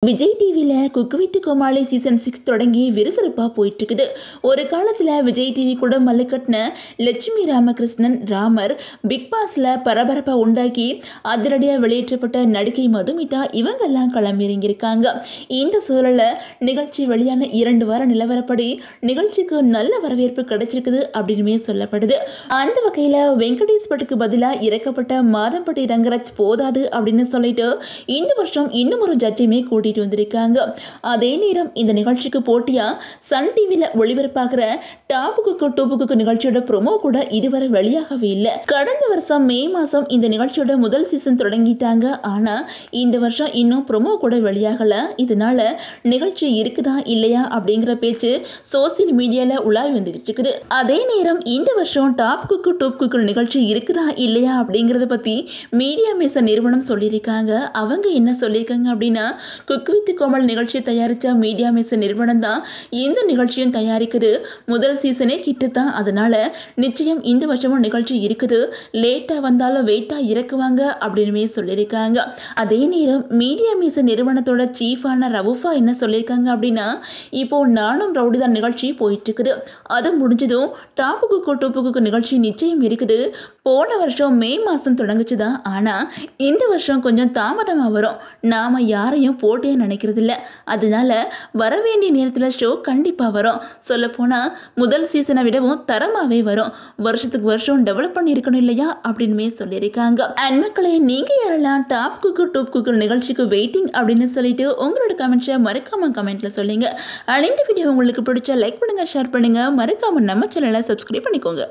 விஜய் டிவியில் cook with Comali season 6 தொடங்கி விறுவிறுப்பாக போயிட்டுருக்குது. ஒரு காலத்தில் விஜய் டிவி கூட மல்லுக்கட்டின லட்சுமி ராமகிருஷ்ணன் ராமர் பிக் பாஸில் பரபரப்பை உண்டாக்கி அதிரடியாக வெளியேற்றப்பட்ட நடிகை மதுமிதா இவங்கெல்லாம் களமிறங்கியிருக்காங்க. இந்த சூழலில் நிகழ்ச்சி வெளியான 2 வார நிலவரப்படி நிகழ்ச்சிக்கு நல்ல வரவேற்பு கிடைச்சிருக்குது அப்படின்னுமே சொல்லப்படுது. அந்த வகையில் வெங்கடேஷ் பட்டுக்கு பதிலாக இறக்கப்பட்ட மாதம்பட்டி ரங்கராஜ் போதாது அப்படின்னு சொல்லிட்டு இந்த வருஷம் இன்னும் ஒரு ஜட்ஜையுமே கூட்டிட்டு வந்திருக்காங்க. அதே நேரம் இந்த நிகழ்ச்சிக்கு போட்டியா சன் டிவியில் ஒளிபரப்பாகிற டாப் குக்கு டூப் குக்கு நிகழ்ச்சியோட ப்ரோமோ கூட இதுவரை வெளியாகவே இல்லை. கடந்த வருஷம் மே மாதம் இந்த நிகழ்ச்சியோட முதல் சீசன் தொடங்கிட்டாங்க. ஆனால் இந்த வருஷம் இன்னும் ப்ரோமோ கூட வெளியாகல. இதனால நிகழ்ச்சி இருக்குதா இல்லையா அப்படிங்கிற பேச்சு சோசியல் மீடியாவில் உலாவி வந்துகிட்டு இருக்குது. அதே நேரம் இந்த வருஷம் டாப் குக்கு டூப் குக்கு நிகழ்ச்சி இருக்குதா இல்லையா அப்படிங்கிறத பற்றி மீடியா மேச நிறுவனம் சொல்லியிருக்காங்க. அவங்க என்ன சொல்லியிருக்காங்க அப்படின்னா, குக்கு வித் கோமாளி நிகழ்ச்சியை தயாரித்த மீடியா மேச நிறுவனம் தான் இந்த நிகழ்ச்சியும் தயாரிக்குது. முதல் சீசனே கிட்ட தான், அதனால நிச்சயம் இந்த வருஷமும் நிகழ்ச்சி இருக்குது. லேட்டாக வந்தாலும் வெயிட்டாக இறக்குவாங்க அப்படின்னு சொல்லியிருக்காங்க. அதே நேரம் மீடியா மேச நிறுவனத்தோட சீஃபான ரவுஃபா என்ன சொல்லியிருக்காங்க அப்படின்னா, இப்போ நானும் ரவுடிதான் நிகழ்ச்சி போயிட்டு இருக்குது. அது முடிஞ்சதும் டாப் குக்கு டூப் குக்கு நிகழ்ச்சி நிச்சயம் இருக்குது. போன வருஷம் மே மாதம் தொடங்குச்சுதான், ஆனால் இந்த வருஷம் கொஞ்சம் தாமதமாக வரும். நாம் யாரையும் போட்டே நினைக்கிறது இல்லை, அதனால வர வேண்டிய நேரத்தில் ஷோ கண்டிப்பாக வரும். சொல்லப்போனால் முதல் சீசனை விடவும் தரமாகவே வரும். வருஷத்துக்கு வருஷம் டெவலப் பண்ணியிருக்கணும் இல்லையா அப்படின்னு சொல்லியிருக்காங்க. அண்ட் மக்களே, நீங்கள் யாரெல்லாம் டாப் குக்கு டூப் குக்கு நிகழ்ச்சிக்கு வெயிட்டிங் அப்படின்னு சொல்லிட்டு உங்களோட கமெண்ட்ஸை மறக்காம கமெண்ட்டில் சொல்லுங்கள். அண்ட் இந்த வீடியோ உங்களுக்கு பிடிச்சா லைக் பண்ணுங்கள், ஷேர் பண்ணுங்கள், மறக்காம நம்ம சேனலை சப்ஸ்கிரைப் பண்ணிக்கோங்க.